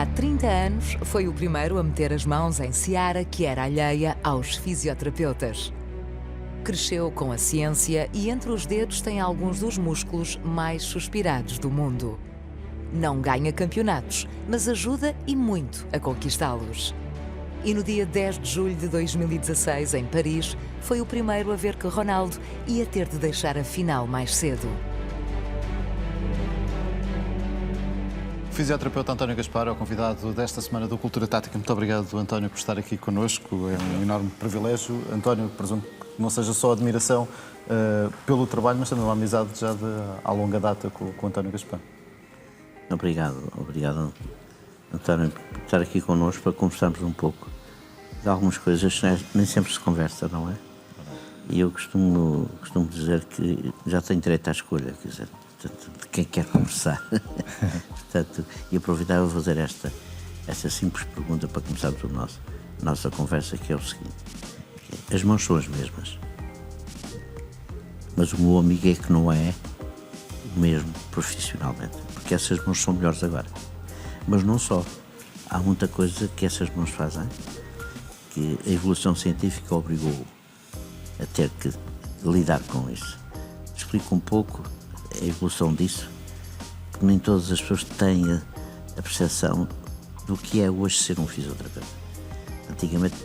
Há 30 anos, foi o primeiro a meter as mãos em seara que era alheia aos fisioterapeutas. Cresceu com a ciência e entre os dedos tem alguns dos músculos mais suspirados do mundo. Não ganha campeonatos, mas ajuda e muito a conquistá-los. E no dia 10 de julho de 2016, em Paris, foi o primeiro a ver que Ronaldo ia ter de deixar a final mais cedo. O fisioterapeuta António Gaspar é o convidado desta semana do Cultura Tática. Muito obrigado, António, por estar aqui connosco. É um enorme privilégio. António, presumo que não seja só admiração pelo trabalho, mas também uma amizade já há longa data com o António Gaspar. Obrigado, António, por estar aqui connosco para conversarmos um pouco de algumas coisas que nem sempre se conversa, não é? E eu costumo dizer que já tenho direito à escolha, quer dizer, de quem quer conversar. Portanto, e aproveitava a fazer esta simples pergunta para começarmos a nossa conversa, que é o seguinte: as mãos são as mesmas, mas o meu amigo é que não é o mesmo profissionalmente, porque essas mãos são melhores agora. Mas não só. Há muita coisa que essas mãos fazem que a evolução científica obrigou a ter que lidar com isso. Explico um pouco a evolução disso, porque nem todas as pessoas têm a percepção do que é hoje ser um fisioterapeuta. Antigamente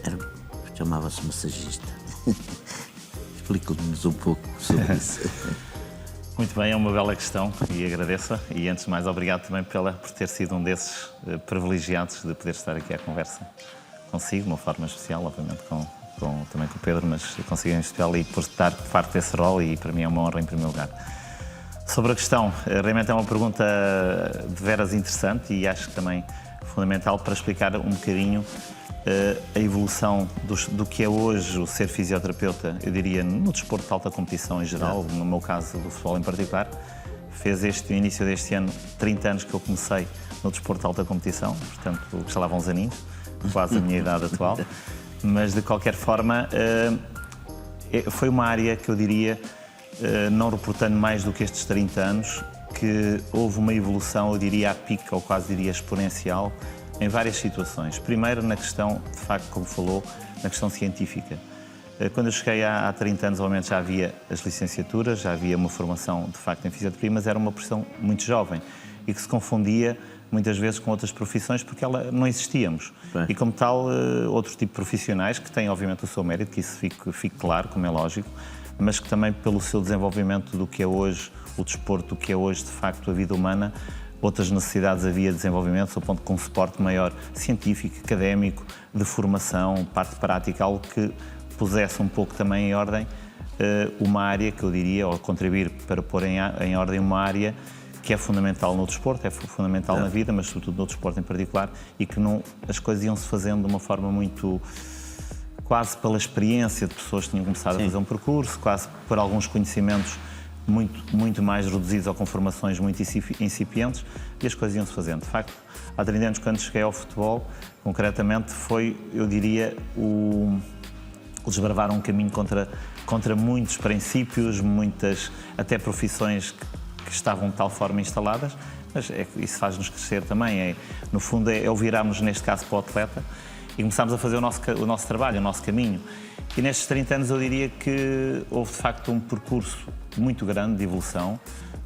chamava-se massagista. Explico-nos um pouco sobre isso. Muito bem, é uma bela questão e agradeço. E antes de mais, obrigado também por ter sido um desses privilegiados de poder estar aqui à conversa consigo, de uma forma especial, obviamente também com o Pedro, mas consigo em especial, e por estar parte desse rol, e para mim é uma honra em primeiro lugar. Sobre a questão, realmente é uma pergunta de veras interessante e acho que também fundamental para explicar um bocadinho a evolução do que é hoje o ser fisioterapeuta, eu diria, no desporto de alta competição em geral, no meu caso do futebol em particular. Fez no início deste ano 30 anos que eu comecei no desporto de alta competição, portanto, já lá vão uns aninhos, quase a minha idade atual, mas de qualquer forma foi uma área que eu diria, não reportando mais do que estes 30 anos, que houve uma evolução, eu diria, a pique, ou quase diria exponencial, em várias situações. Primeiro, na questão, de facto, como falou, na questão científica. Quando eu cheguei há 30 anos, obviamente já havia as licenciaturas, já havia uma formação, de facto, em fisioterapia, mas era uma profissão muito jovem e que se confundia muitas vezes com outras profissões porque não existíamos. Bem. E como tal, outro tipo de profissionais que têm, obviamente, o seu mérito, que isso fique claro, como é lógico, mas que também pelo seu desenvolvimento do que é hoje o desporto, do que é hoje, de facto, a vida humana, outras necessidades havia de desenvolvimento, ao ponto com um suporte maior científico, académico, de formação, parte prática, algo que pusesse um pouco também em ordem uma área que eu diria, ou contribuir para pôr em ordem uma área que é fundamental no desporto, é fundamental na vida, mas sobretudo no desporto em particular, e que as coisas iam-se fazendo de uma forma muito, quase pela experiência de pessoas que tinham começado a fazer um percurso, quase por alguns conhecimentos muito mais reduzidos ou com formações muito incipientes, e as coisas iam-se fazendo. De facto, há 30 anos, quando cheguei ao futebol, concretamente, foi, eu diria, o desbravar um caminho contra muitos princípios, muitas até profissões que estavam de tal forma instaladas, mas isso faz-nos crescer também. No fundo, o virarmos, neste caso, para o atleta e começámos a fazer o nosso trabalho, o nosso caminho. E nestes 30 anos eu diria que houve, de facto, um percurso muito grande de evolução.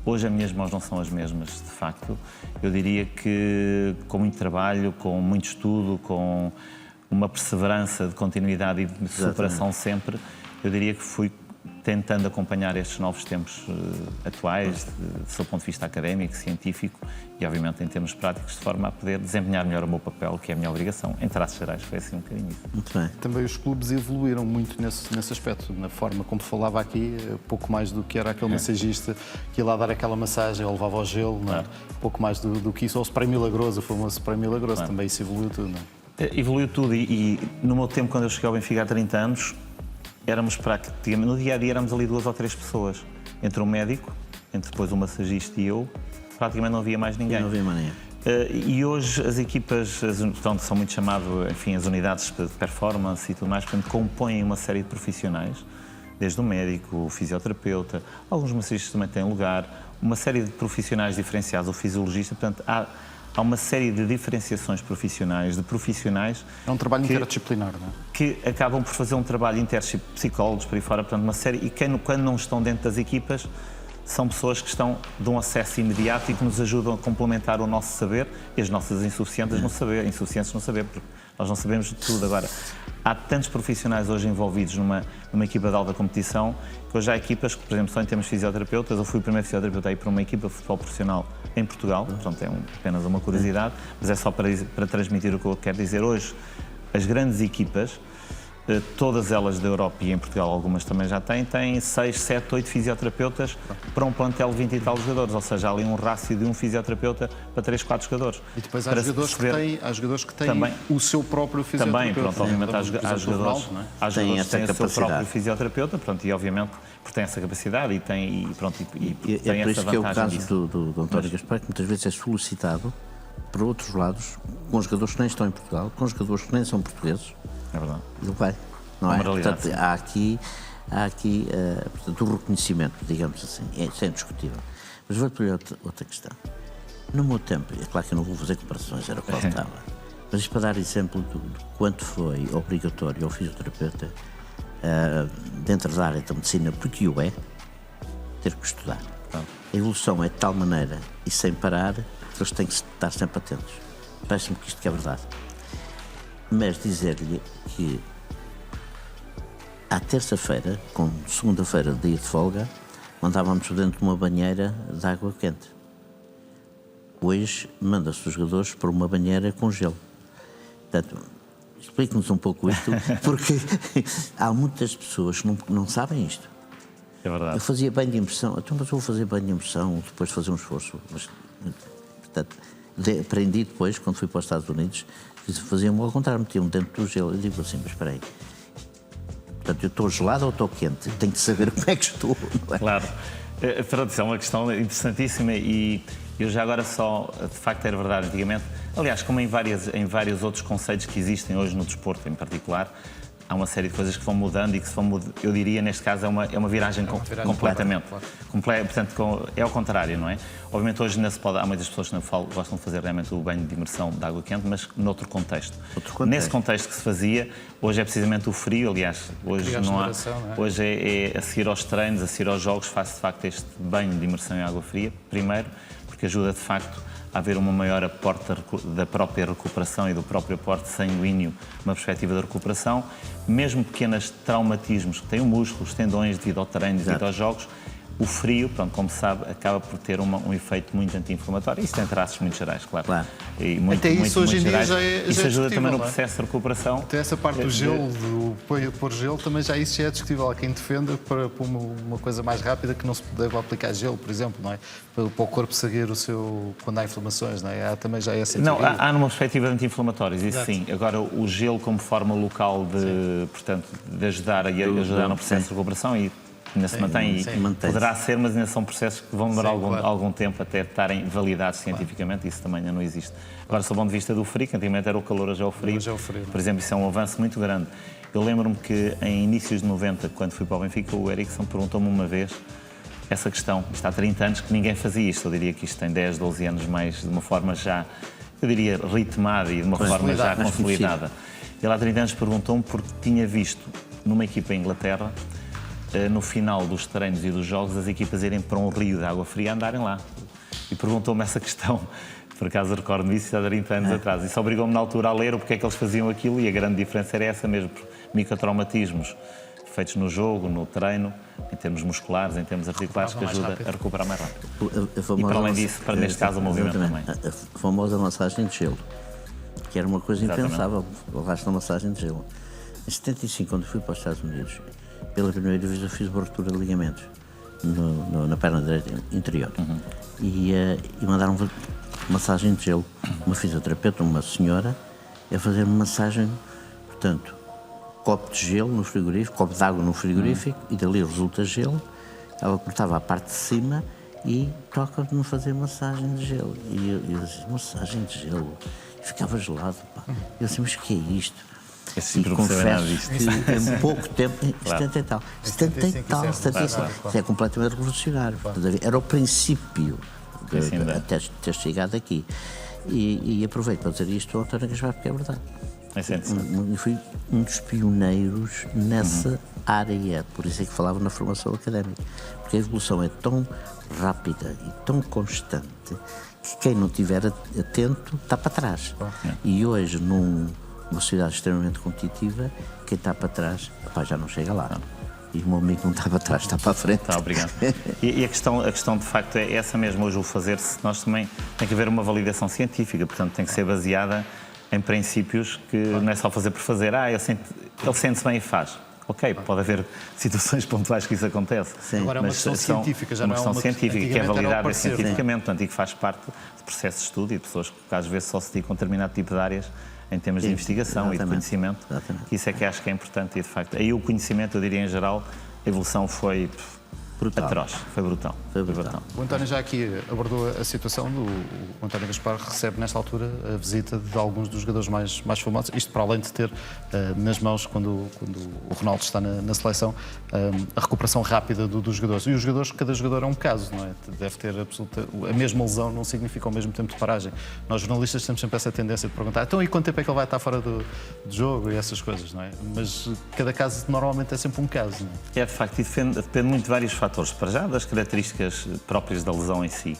Hoje as minhas mãos não são as mesmas, de facto. Eu diria que com muito trabalho, com muito estudo, com uma perseverança de continuidade e de superação sempre, eu diria que fui tentando acompanhar estes novos tempos atuais, do seu ponto de vista académico, científico e, obviamente, em termos práticos, de forma a poder desempenhar melhor o meu papel, que é a minha obrigação. Em traços gerais, foi assim um bocadinho isso. Muito bem. Também os clubes evoluíram muito nesse aspecto, na forma como falava aqui, pouco mais do que era aquele massagista que ia lá dar aquela massagem ou levava ao gelo, não é? Pouco mais do que isso, ou o spray milagroso, o famoso spray milagroso, também isso evoluiu tudo, não é? Evoluiu tudo e no meu tempo, quando eu cheguei ao Benfica há 30 anos, éramos praticamente, no dia-a-dia éramos ali 2 ou 3 pessoas, entre um médico, entre depois um massagista e eu, praticamente não havia mais ninguém. Não havia mais ninguém. E hoje as equipas, portanto, são muito chamadas, enfim, as unidades de performance e tudo mais, portanto, compõem uma série de profissionais desde o médico, o fisioterapeuta, alguns massistas também têm lugar, uma série de profissionais diferenciados, o fisiologista, portanto, há uma série de diferenciações profissionais, de profissionais... É um trabalho interdisciplinar, não é? Que acabam por fazer um trabalho interdisciplinar, psicólogos, por aí fora, portanto, uma série... E quando não estão dentro das equipas, são pessoas que estão de um acesso imediato e que nos ajudam a complementar o nosso saber e as nossas insuficiências no saber, porque nós não sabemos de tudo. Agora, há tantos profissionais hoje envolvidos numa equipa de alta competição que hoje há equipas que, por exemplo, só em termos de fisioterapeutas, eu fui o primeiro fisioterapeuta a ir para uma equipa de futebol profissional em Portugal, portanto é apenas uma curiosidade, mas é só para transmitir o que eu quero dizer. Hoje, as grandes equipas, todas elas da Europa e em Portugal, algumas também já têm 6, 7, 8 fisioterapeutas para um plantel de 20 e tal jogadores, ou seja, há ali um rácio de um fisioterapeuta para 3, 4 jogadores. E depois há jogadores que têm também, o seu próprio fisioterapeuta. Também, pronto, obviamente há jogadores que têm o seu próprio fisioterapeuta, pronto, e obviamente porque têm essa capacidade e têm essa vantagem. É por isso que é o caso do António Gaspar, que muitas vezes é solicitado para outros lados, com jogadores que nem estão em Portugal, com jogadores que nem são portugueses. É verdade. Ele vai, não é? Portanto, há aqui portanto, o reconhecimento, digamos assim, isso é indiscutível. Mas vou-lhe pedir outra questão. No meu tempo, é claro que eu não vou fazer comparações, era o que faltava, mas isto para dar exemplo de quanto foi obrigatório ao fisioterapeuta, dentro da área da medicina, porque o é, ter que estudar. A evolução é de tal maneira e sem parar que eles têm que estar sempre atentos. Parece-me que isto é verdade. Mas dizer-lhe que à terça-feira, com segunda-feira, dia de folga, mandávamos dentro de uma banheira de água quente. Hoje manda-se os jogadores para uma banheira com gelo. Portanto, explique-nos um pouco isto, porque há muitas pessoas que não sabem isto. É verdade. Eu fazia banho de imersão, então mas vou fazer banho de imersão depois de fazer um esforço. Mas, portanto, aprendi depois, quando fui para os Estados Unidos, faziam-me ao contrário, metiam-me dentro do gelo. Eu digo assim, mas espera aí. Portanto, eu estou gelado ou estou quente? Tenho que saber como é que estou. Não é? Claro. Pronto, isso é uma questão interessantíssima e eu já agora só, de facto, era verdade antigamente. Aliás, como em vários outros conceitos que existem hoje no desporto em particular, há uma série de coisas que vão mudando e que se vão mudando. Eu diria, neste caso, é uma viragem completamente. Claro. Portanto, é ao contrário, não é? Obviamente, hoje há muitas pessoas que não gostam de fazer realmente o banho de imersão de água quente, mas noutro contexto. Nesse contexto que se fazia, hoje é precisamente o frio. Aliás, hoje não há. Hoje é a seguir aos treinos, a seguir aos jogos, faz de facto este banho de imersão em água fria. Primeiro, porque ajuda de facto a haver uma maior aporte da própria recuperação e do próprio aporte sanguíneo, uma perspectiva da recuperação. Mesmo pequenos traumatismos que têm o músculo, os tendões devido ao treino, devido aos jogos, o frio, pronto, como se sabe, acaba por ter um efeito muito anti-inflamatório. Isso tem traços muito gerais, claro. E muito, até isso hoje em dia já isso ajuda também no processo de recuperação. Até essa parte do gelo, do pôr gelo, também já isso já é discutível. Há quem defenda para uma coisa mais rápida que não se deve aplicar gelo, por exemplo, não é? Para o corpo seguir quando há inflamações, não é? Há também já essa teoria. Não, há numa perspectiva de anti-inflamatórios, isso sim. Agora, o gelo como forma local de ajudar no processo de recuperação e ainda se mantém e poderá ser, mas ainda são processos que vão demorar algum tempo até estarem validados cientificamente, isso também ainda não existe. Agora, sob o ponto de vista do frio, que antigamente era o calor, hoje é o frio, por exemplo, isso é um avanço muito grande. Eu lembro-me que em inícios de 90, quando fui para o Benfica, o Erickson perguntou-me uma vez essa questão. Isto há 30 anos que ninguém fazia isto, eu diria que isto tem 10, 12 anos mais, de uma forma já, eu diria, ritmada e de uma forma já consolidada. Ele há 30 anos perguntou-me porque tinha visto numa equipa em Inglaterra, no final dos treinos e dos jogos, as equipas irem para um rio de água fria andarem lá. E perguntou-me essa questão. Por acaso recordo-me isso há 30 anos atrás. Isso obrigou-me na altura a ler o porque é que eles faziam aquilo e a grande diferença era essa mesmo. Microtraumatismos feitos no jogo, no treino, em termos musculares, em termos articulares, que ajuda a recuperar mais rápido. E para além disso, neste caso, o movimento também. A famosa massagem de gelo, que era uma coisa impensável, o resto da massagem de gelo. Em 75, quando fui para os Estados Unidos, pela primeira vez eu fiz uma ruptura de ligamentos na perna direita interior. E mandaram massagem de gelo. Uma fisioterapeuta, uma senhora, a fazer uma massagem, portanto, copo de gelo no frigorífico, copo de água no frigorífico, e dali resulta gelo. Ela cortava a parte de cima e toca-me fazer massagem de gelo. E eu disse, massagem de gelo? E ficava gelado, pá. Eu disse, mas o que é isto? Esse E tipo não percebe nada confesso disto. que em pouco tempo, Claro. 70 e tal, 75, isso é completamente revolucionário. Portanto, era o princípio até ter chegado aqui. E aproveito para dizer isto ao António Gaspar, porque é verdade. Eu fui um dos pioneiros nessa área, por isso é que falava na formação académica. Porque a evolução é tão rápida e tão constante que quem não estiver atento está para trás. E hoje, numa sociedade extremamente competitiva, quem está para trás já não chega lá. E o meu amigo não está para trás, está para a frente. Tá, obrigado. E a questão de facto é essa mesmo, hoje o fazer-se, nós também tem que haver uma validação científica, portanto tem que ser baseada em princípios que não é só fazer por fazer. Ele sente-se bem e faz. Ok, pode haver situações pontuais que isso acontece. Sim. Agora é uma questão científica, já não é uma questão científica, que é validada cientificamente, portanto, e que faz parte de processos de estudo e de pessoas que às vezes só se dedicam a determinado tipo de áreas em termos de investigação e de conhecimento. Que isso é que acho que é importante e, de facto, aí o conhecimento, eu diria em geral, a evolução foi atroz, foi brutal. O António já aqui abordou a situação o António Gaspar recebe nesta altura a visita de alguns dos jogadores mais famosos, isto para além de ter nas mãos, quando o Ronaldo está na seleção, a recuperação rápida dos jogadores. E os jogadores, cada jogador é um caso, não é? Deve ter a mesma lesão, não significa o mesmo tempo de paragem. Nós jornalistas temos sempre essa tendência de perguntar, então e quanto tempo é que ele vai estar fora do jogo e essas coisas, não é? Mas cada caso normalmente é sempre um caso, não é? É, de facto, e depende muito de vários fatores. Para já, das características próprias da lesão em si,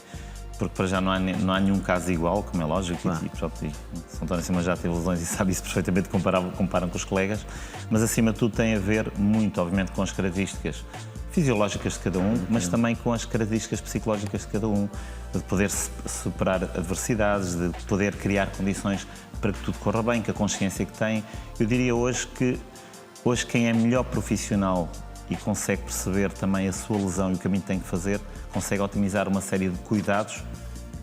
porque para já não há nenhum caso igual, como é lógico, e o António Simões já teve lesões e sabe isso perfeitamente, comparam com os colegas, mas acima de tudo tem a ver muito, obviamente, com as características fisiológicas de cada um, mas também com as características psicológicas de cada um, de poder superar adversidades, de poder criar condições para que tudo corra bem, que a consciência que tem. Eu diria hoje quem é melhor profissional e consegue perceber também a sua lesão e o caminho que tem que fazer, consegue otimizar uma série de cuidados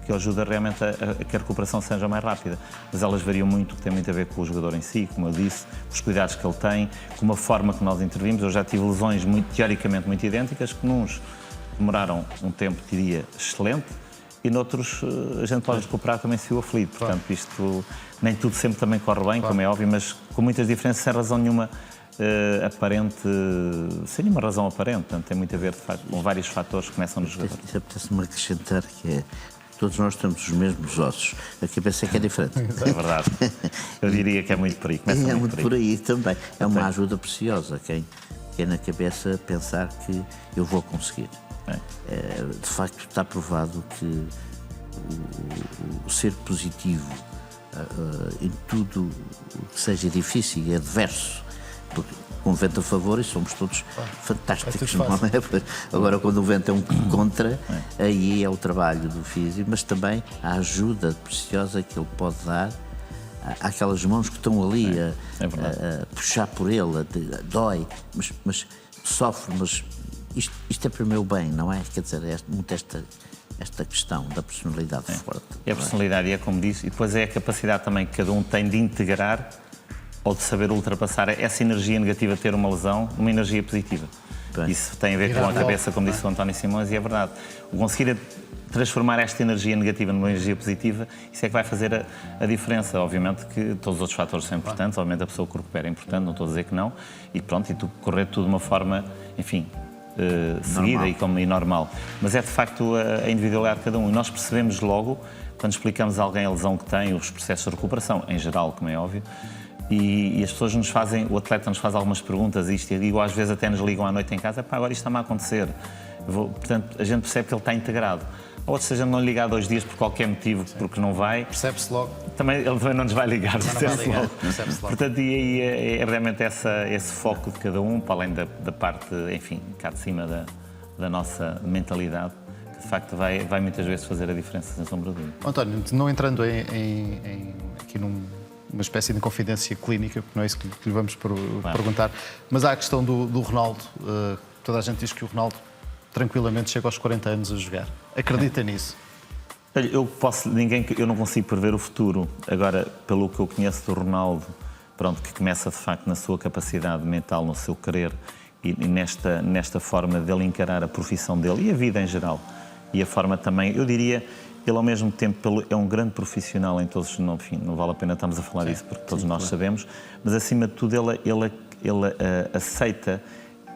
que ajuda realmente a que a recuperação seja mais rápida. Mas elas variam muito, que tem muito a ver com o jogador em si, como eu disse, os cuidados que ele tem, com a forma que nós intervimos. Eu já tive lesões teoricamente muito idênticas, que nos demoraram um tempo, diria, excelente, e noutros a gente pode recuperar também se o aflito. Portanto, isto nem tudo sempre também corre bem, como é óbvio, mas com muitas diferenças, sem razão nenhuma aparente, sem nenhuma razão aparente. Portanto, tem muito a ver, de facto, com vários fatores que começam nos jogadores. Isso apetece-me acrescentar que é todos nós temos os mesmos ossos. A cabeça é que é diferente. É verdade. Eu diria que é muito por aí. É muito por aí também. É uma ajuda preciosa. Quem na cabeça pensar que eu vou conseguir. De facto, está provado que o ser positivo em tudo o que seja difícil e adverso, porque com o vento a favor e somos todos fantásticos, não é? Agora, quando o vento é um contra, aí é o trabalho do físico, mas também a ajuda preciosa que ele pode dar àquelas mãos que estão ali a puxar por ele, dói, mas sofre, mas isto é para o meu bem, não é? Quer dizer, é muito esta questão da personalidade forte. É a personalidade, é como disse, e depois é a capacidade também que cada um tem de integrar ou de saber ultrapassar essa energia negativa de ter uma lesão numa energia positiva. Isso tem a ver com a cabeça, como disse o António Simões, e é verdade. O conseguir transformar esta energia negativa numa energia positiva, isso é que vai fazer a diferença. Obviamente que todos os outros fatores são importantes, obviamente a pessoa que recupera é importante, não estou a dizer que não, e pronto, e tu correr tudo de uma forma, enfim, seguida e normal. Mas é de facto a individualidade de cada um. E nós percebemos logo, quando explicamos a alguém a lesão que tem, os processos de recuperação, em geral, como é óbvio, e as pessoas nos fazem, o atleta nos faz algumas perguntas, isto, e digo, às vezes até nos ligam à noite em casa, agora isto está-me a acontecer. Portanto, a gente percebe que ele está integrado. Ou seja, não lhe ligar há 2 dias por qualquer motivo, porque não vai. Percebe-se logo. Ele também não nos vai ligar, percebe-se logo. Portanto, e aí é realmente esse foco de cada um, para além da parte, enfim, cá de cima da nossa mentalidade, que de facto vai muitas vezes fazer a diferença, sem sombra de dúvida. António, não entrando aqui numa espécie de confidência clínica, porque não é isso que lhe vamos perguntar, mas há a questão do Ronaldo. Toda a gente diz que o Ronaldo tranquilamente chega aos 40 anos a jogar. Acredita nisso? Olha, eu não consigo prever o futuro. Agora, pelo que eu conheço do Ronaldo, pronto, que começa de facto na sua capacidade mental, no seu querer e nesta forma dele encarar a profissão dele e a vida em geral. E a forma também, eu diria, ele ao mesmo tempo é um grande profissional em todos, enfim, não vale a pena estarmos a falar disso porque todos nós sabemos, mas acima de tudo ele aceita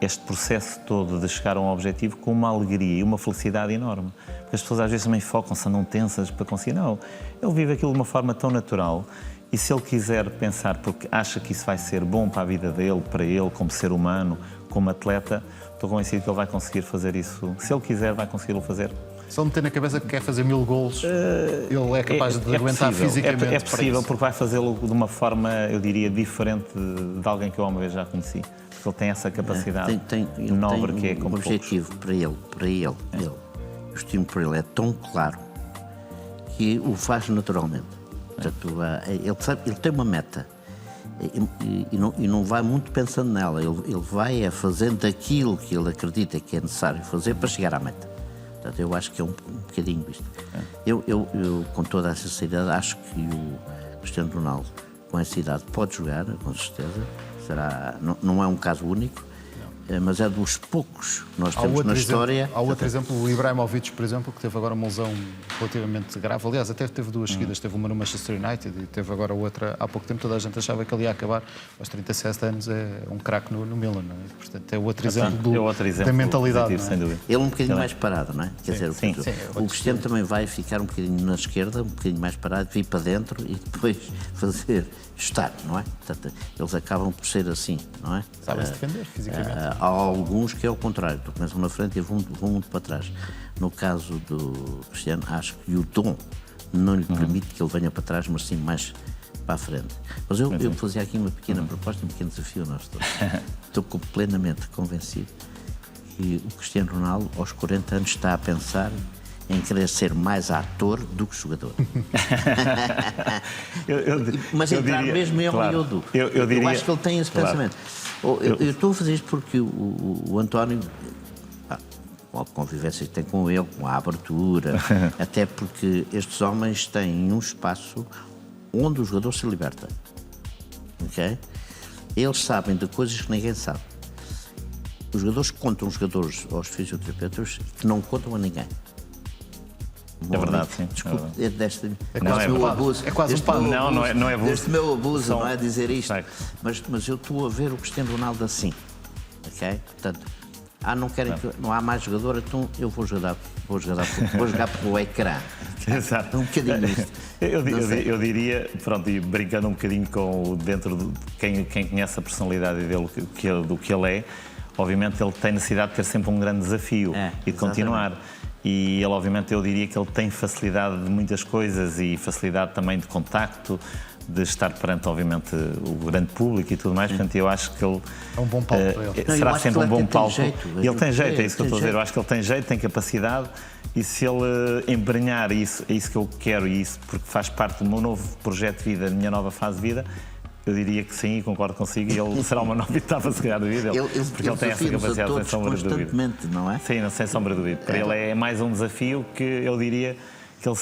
este processo todo de chegar a um objetivo com uma alegria e uma felicidade enorme. Porque as pessoas às vezes também focam-se, andam tensas para conseguir. Não, ele vive aquilo de uma forma tão natural e se ele quiser pensar, porque acha que isso vai ser bom para a vida dele, para ele, como ser humano, como atleta, estou convencido que ele vai conseguir fazer isso. Se ele quiser, vai conseguir fazer. Se ele meter na cabeça que quer fazer 1000 golos, ele é capaz de aguentar possível, fisicamente. É possível, porque vai fazê-lo de uma forma, eu diria, diferente de alguém que eu uma vez já conheci. Porque ele tem essa capacidade nobre que é como poucos. O objetivo para ele, o estímulo para ele é tão claro que o faz naturalmente. Portanto, ele tem uma meta e não vai muito pensando nela. Ele vai fazendo aquilo que ele acredita que é necessário fazer para chegar à meta. Portanto, eu acho que é um bocadinho isto. Eu, com toda a sinceridade, acho que o Cristiano Ronaldo, com essa idade, pode jogar, com certeza. Não é um caso único, mas é dos poucos que nós temos na história. Há outro exemplo, o Ibrahimovic, por exemplo, que teve agora uma lesão relativamente grave. Aliás, até teve duas seguidas. Teve uma no Manchester United e teve agora outra há pouco tempo. Toda a gente achava que ele ia acabar. Aos 37 anos é um craque no Milan. Não é? Portanto, é outro exemplo da mentalidade. Sem dúvida. Ele é um bocadinho mais parado, não é? Quer dizer, o Cristiano também vai ficar um bocadinho na esquerda, um bocadinho mais parado, vir para dentro e depois estar, não é? Portanto, eles acabam por ser assim, não é? Sabem-se defender fisicamente. Há alguns que é o contrário, começam na frente e vão muito para trás. No caso do Cristiano, acho que o dom não lhe permite que ele venha para trás, mas sim mais para a frente. Mas eu fazia aqui uma pequena proposta, um pequeno desafio a nós todos. Estou plenamente convencido que o Cristiano Ronaldo, aos 40 anos, está a pensar em querer ser mais ator do que jogador. Mas entrar mesmo em Hollywood. Eu acho que ele tem esse pensamento. Eu estou a fazer isto porque o António, com a convivência que tem com ele, com a abertura, até porque estes homens têm um espaço onde o jogador se liberta. Okay? Eles sabem de coisas que ninguém sabe. Os jogadores contam aos fisioterapeutas que não contam a ninguém. É verdade, sim. Desculpe, É quase um pano. Não é abuso. Este meu abuso, não é dizer isto. Mas eu estou a ver o Cristiano Ronaldo assim. Ok? Portanto, não há mais jogador, então eu vou jogar pelo ecrã. Exato. Um bocadinho isto. Eu diria, pronto, e brincando um bocadinho com dentro de quem conhece a personalidade dele, do que ele é, obviamente ele tem necessidade de ter sempre um grande desafio e de continuar. E ele, obviamente, eu diria que ele tem facilidade de muitas coisas e facilidade também de contacto, de estar perante, obviamente, o grande público e tudo mais. Portanto, eu acho que ele... É um bom palco para ele. Será sempre um bom palco. Ele tem jeito, é isso que eu estou a dizer. Eu acho que ele tem jeito, tem capacidade e se ele embrenhar isso, é isso que eu quero e isso porque faz parte do meu novo projeto de vida, da minha nova fase de vida, eu diria que sim, concordo consigo, e ele será uma nova etapa, se calhar, da vida. Porque ele tem essa capacidade, sem sombra de dúvida. Não é? Sim, sem sombra de dúvida. Para ele é mais um desafio que eu diria que ele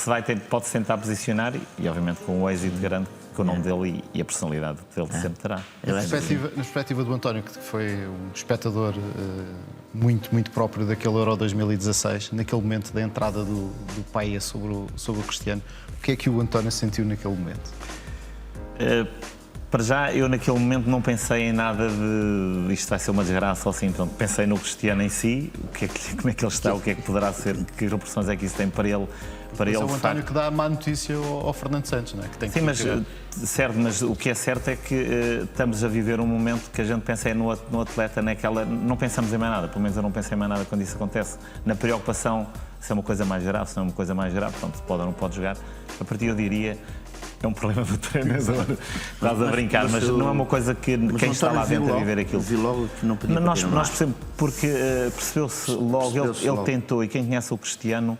pode-se tentar posicionar e, obviamente, com o êxito grande que o nome dele e a personalidade dele sempre terá. Na perspectiva do António, que foi um espectador muito próprio daquele Euro 2016, naquele momento da entrada do Paia sobre o Cristiano, o que é que o António sentiu naquele momento? Para já, eu naquele momento não pensei em nada de isto vai ser uma desgraça ou assim, então pensei no Cristiano em si, como é que ele está, o que é que poderá ser, que proporções é que isso tem para ele. Mas é o António que dá a má notícia ao Fernando Santos, não é? Que tem sim, mas o que é certo é que estamos a viver um momento que a gente pensa no atleta, não pensamos em mais nada, pelo menos eu não pensei em mais nada quando isso acontece. Na preocupação, se é uma coisa mais grave, se não é uma coisa mais grave, pronto, pode ou não pode jogar. A partir eu diria... É um problema do treinador. Estás a brincar, mas não é uma coisa que quem está lá dentro a viver aquilo. Vi logo que não podia nós percebemos, porque percebeu-se logo, ele tentou, e quem conhece o Cristiano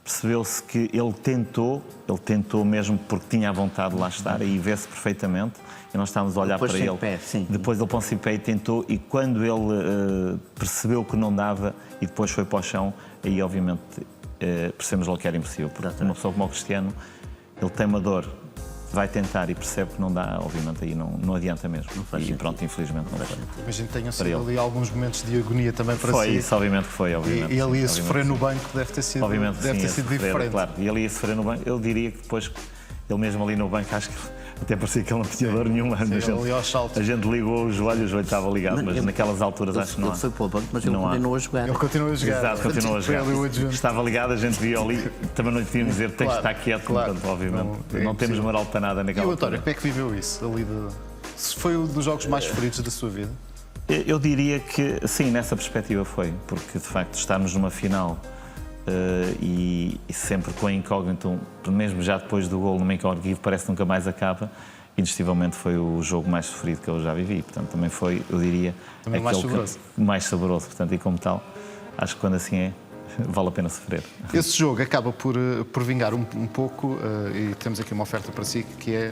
percebeu-se que ele tentou mesmo porque tinha a vontade de lá estar, e vê-se perfeitamente, e nós estávamos a olhar para ele. Depois ele põe-se em pé e tentou, e quando ele percebeu que não dava, e depois foi para o chão, aí obviamente percebemos logo que era impossível, porque uma pessoa como o Cristiano, ele tem uma dor vai tentar e percebe que não dá, obviamente aí não adianta mesmo. faz E sentido. pronto, infelizmente não foi. Imagino que tenham Para sido ele. ali alguns momentos de agonia também para Foi si. isso, obviamente que foi. Obviamente, E ele ia sim, sofrer obviamente no banco, deve ter sido, Obviamente, deve ter sim, sido ia sofrer, diferente. claro. E ele ia sofrer no banco. Eu diria que depois, ele mesmo ali no banco, acho que até parecia que ele não tinha dor nenhuma. Sim, a, ele ali aos saltos. a gente ligou o joelho estava ligado, mas naquelas alturas acho que não há. Ele foi para o banco, mas ele Não há. continuou a jogar. Ele continua a jogar. Exato, continua a Foi jogar. ali o adjunto. Estava ligado, a gente via ali. Também não lhe podíamos dizer tens de Claro, estar quieto, claro. portanto, obviamente. Não, é Não temos impossível. moral para nada E naquela o António, altura. como é que viveu isso? Ali se foi um dos jogos mais preferidos da sua vida? Eu diria que sim, nessa perspectiva foi, porque de facto estarmos numa final e sempre com a incógnita, mesmo já depois do gol, numa incógnita que parece que nunca mais acaba, indiscutivelmente foi o jogo mais sofrido que eu já vivi. Portanto, também foi, eu diria, Também mais aquele saboroso. mais saboroso. Portanto, e como tal, acho que quando assim é, vale a pena sofrer. Esse jogo acaba por vingar um pouco, e temos aqui uma oferta para si, que é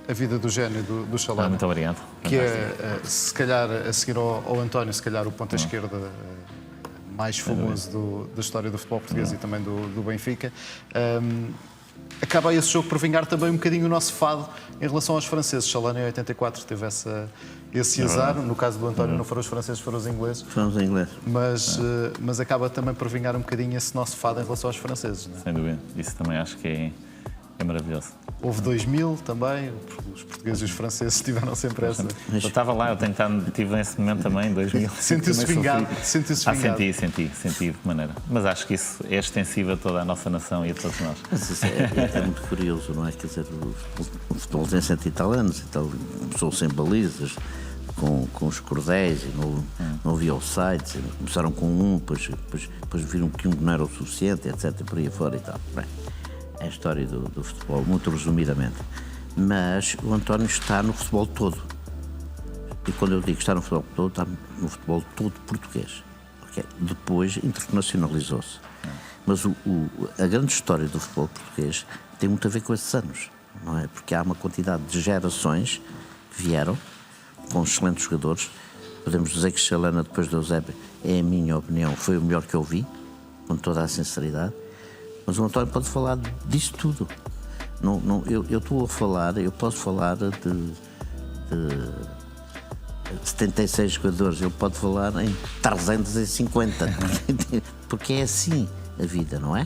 a vida do gênio do Chalana. Muito obrigado. Que é, se calhar, a seguir ao António, se calhar o ponta esquerda mais famoso da história do futebol português e também do Benfica. Acaba esse jogo por vingar também um bocadinho o nosso fado em relação aos franceses. Chalana em 84 teve esse azar, no caso do António não foram os franceses, foram os ingleses, Fomos em inglês. mas acaba também por vingar um bocadinho esse nosso fado em relação aos franceses. Não é? Sem dúvida. Isso também acho que é maravilhoso. Houve 2000 também, os portugueses e os franceses tiveram sempre essa. Eu estava lá, estive nesse momento também, em 2000. Sentiu-se Também vingado. sofri. Sentiu-se vingado. Senti de maneira. Mas acho que isso é extensivo a toda a nossa nação e a todos nós. Mas isso é muito curioso, não é? Quer dizer, o futebol tem 100 e tal anos, então começou sem balizas, com os cordéis, e não havia offsides, começaram com um, depois viram que um não era o suficiente, etc, por aí fora e tal. Bem, é a história do futebol, muito resumidamente. Mas o António está no futebol todo. E quando eu digo que está no futebol todo, está no futebol todo português. Okay? Depois internacionalizou-se. Mas a grande história do futebol português tem muito a ver com esses anos, não é? Porque há uma quantidade de gerações que vieram com excelentes jogadores. Podemos dizer que Chalana, depois do Eusébio, é a minha opinião, foi o melhor que eu vi, com toda a sinceridade. Mas o António pode falar disso tudo. Eu estou a falar, eu posso falar de 76 jogadores, ele pode falar em 350, porque é assim a vida, não é?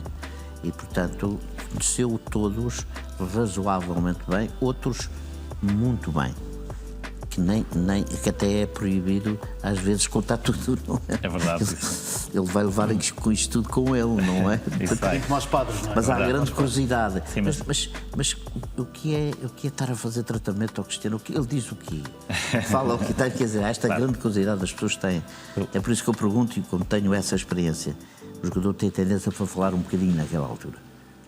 E, portanto, conheceu todos razoavelmente bem, outros muito bem. Que até é proibido às vezes contar tudo, não é? É verdade. Ele vai levar com isto tudo com ele, não é? Isso vai. Como aos padres, não é? Mas há verdade. grande curiosidade. Sim, mas o que é estar a fazer tratamento ao Cristiano? Ele diz o quê? Fala o que tem, quer dizer, esta grande curiosidade das pessoas têm. É por isso que eu pergunto, e como tenho essa experiência, o jogador tem tendência para falar um bocadinho naquela altura.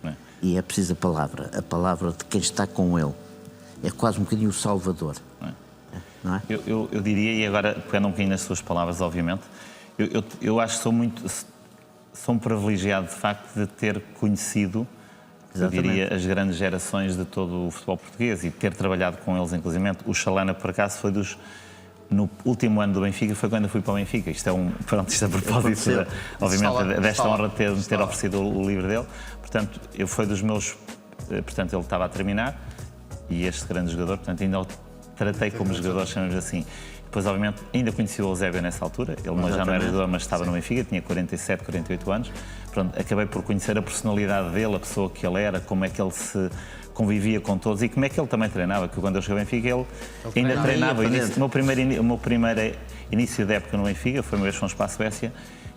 É. E é preciso a palavra de quem está com ele. É quase um bocadinho o salvador. Não é? Eu diria, e agora pegando um bocadinho nas suas palavras, obviamente, eu acho que sou um privilegiado de facto de ter conhecido, eu diria, as grandes gerações de todo o futebol português e ter trabalhado com eles, inclusive. O Chalana, por acaso, foi no último ano do Benfica, foi quando eu fui para o Benfica. Isto é isto a propósito, obviamente, desta honra de ter oferecido o livro dele. Portanto, foi dos meus. Portanto, ele estava a terminar e este grande jogador, portanto, ainda o tratei como jogador, chamamos assim. Depois, obviamente, ainda conheci o Eusébio nessa altura. Ele já não era jogador, mas estava no Benfica, tinha 47, 48 anos. Pronto, acabei por conhecer a personalidade dele, a pessoa que ele era, como é que ele se convivia com todos e como é que ele também treinava. Porque quando eu cheguei ao Benfica, ele ainda treinava. O meu primeiro início de época no Benfica foi uma vez fomos para a Suécia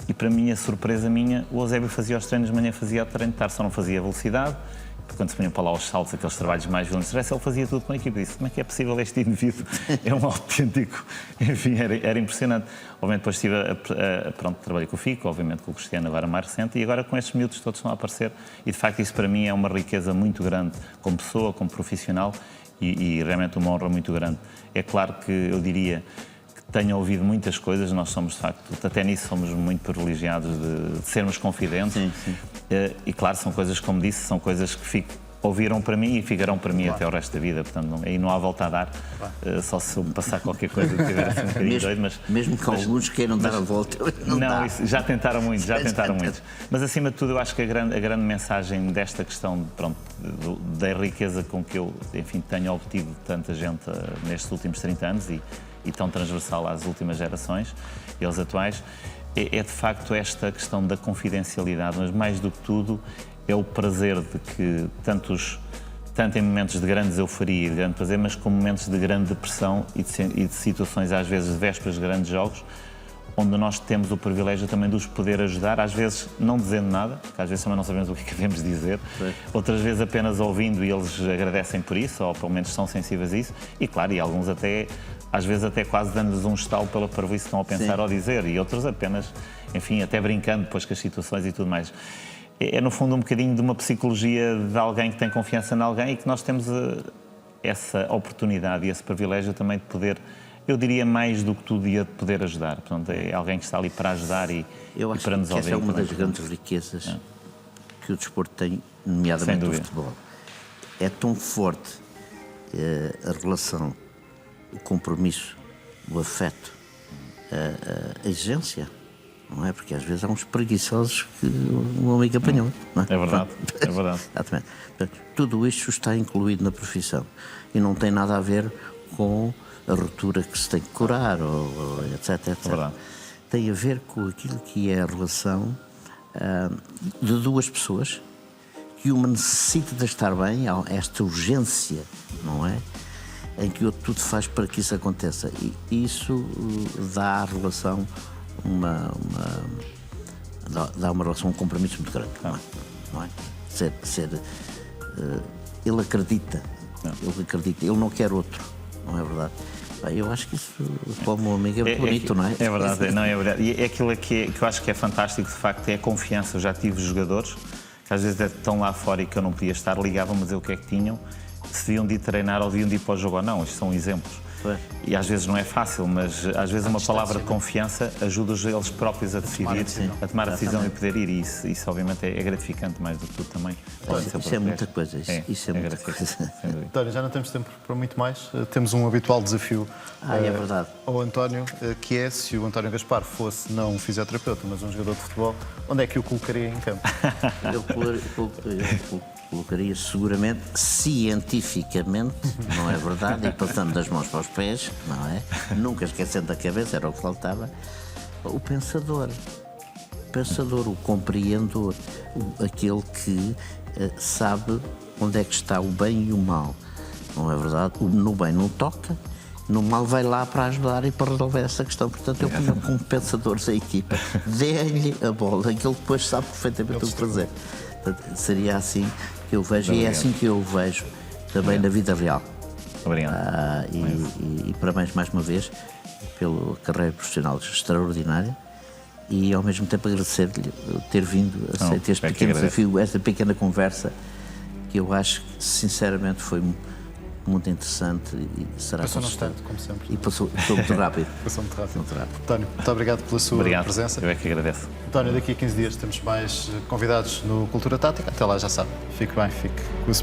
e, para minha surpresa o Eusébio fazia os treinos de manhã, fazia o treino de tarde, só não fazia velocidade. Quando se punham para lá os saltos, aqueles trabalhos mais violentos, ele fazia tudo com a equipe. Disse, como é que é possível este indivíduo? É um autêntico... Enfim, era impressionante. Obviamente, depois trabalhei com o Fico, obviamente com o Cristiano, agora mais recente, e agora com estes miúdos todos estão a aparecer. E, de facto, isso para mim é uma riqueza muito grande, como pessoa, como profissional, e realmente uma honra muito grande. É claro que eu diria que tenho ouvido muitas coisas, nós somos, de facto, até nisso somos muito privilegiados de sermos confidentes. Sim, sim. E claro, são coisas, como disse, são coisas que fico ouviram para mim e ficarão para mim até o resto da vida. Portanto, aí não há volta a dar, só se eu passar qualquer coisa que tiver assim um bocadinho doido. Mesmo que alguns queiram dar a volta, não dá. Isso, já tentaram muito, Mas acima de tudo, eu acho que a grande mensagem desta questão, pronto, da riqueza com que eu, enfim, tenho obtido tanta gente nestes últimos 30 anos e tão transversal às últimas gerações e aos atuais, é de facto esta questão da confidencialidade, mas mais do que tudo é o prazer de que tanto em momentos de grande euforia e de grande prazer, mas com momentos de grande depressão e de situações às vezes de vésperas de grandes jogos, onde nós temos o privilégio também de os poder ajudar, às vezes não dizendo nada, porque às vezes também não sabemos o que devemos dizer, outras vezes apenas ouvindo e eles agradecem por isso, ou pelo menos são sensíveis a isso, e claro, e alguns até, às vezes até quase dando-lhes um estalo pela parvoíce que estão a pensar ou dizer, e outros apenas, enfim, até brincando depois com as situações e tudo mais. É no fundo um bocadinho de uma psicologia de alguém que tem confiança em alguém e que nós temos essa oportunidade e esse privilégio também de poder, eu diria mais do que tudo, de poder ajudar. Portanto, é alguém que está ali para ajudar e para nos ouvir. Essa é uma das grandes riquezas que o desporto tem, nomeadamente o futebol. É tão forte a relação, o compromisso, o afeto, a exigência. Não é? Porque às vezes há uns preguiçosos que um amigo apanhou. Não é? É verdade, é verdade. Exatamente. Portanto, tudo isto está incluído na profissão e não tem nada a ver com a ruptura que se tem que curar, ou etc, etc. É verdade. Tem a ver com aquilo que é a relação de duas pessoas, que uma necessita de estar bem, há esta urgência, não é? Em que o outro tudo faz para que isso aconteça. E isso dá à relação dá uma relação, um compromisso muito grande, não é? Ele acredita, ele não quer outro, não é verdade? Bem, eu acho que isso, como um amigo, é bonito, não é? É verdade, não é verdade. E é aquilo que eu acho que é fantástico, de facto, é a confiança. Eu já tive jogadores que às vezes estão lá fora e que eu não podia estar, ligavam-me a dizer o que é que tinham, se deviam de ir treinar ou deviam de ir para o jogo ou não. Isto são exemplos. E às vezes não é fácil, mas às vezes uma palavra de confiança ajuda-os eles próprios a decidir, a tomar a decisão e poder ir. E isso obviamente é gratificante mais do que tudo também. Isso é muita coisa. Isso é muita coisa. António, já não temos tempo para muito mais. Temos um habitual desafio é verdade. ao António, que é, se o António Gaspar fosse não um fisioterapeuta, mas um jogador de futebol, onde é que o colocaria em campo? Eu colocaria seguramente, cientificamente, não é verdade, e passando das mãos para os pés, não é? Nunca esquecendo da cabeça, era o que faltava, o pensador, o compreendedor, aquele que sabe onde é que está o bem e o mal, não é verdade? No bem não toca, no mal vai lá para ajudar e para resolver essa questão. Portanto, eu ponho como pensadores a equipa, dê-lhe a bola, que ele depois sabe perfeitamente o que fazer. Portanto, seria assim que eu vejo, e é assim que eu vejo também na vida real. Obrigado. E parabéns mais uma vez pela carreira profissional extraordinária e ao mesmo tempo agradecer-lhe ter vindo a aceitar este pequeno desafio, esta pequena conversa, que eu acho que sinceramente foi muito interessante e será passou num instante, como sempre. E passou muito rápido. Passou muito rápido. António, muito obrigado pela sua presença. Eu é que agradeço. António, daqui a 15 dias temos mais convidados no Cultura Tática. Até lá, já sabe. Fique bem, fique com o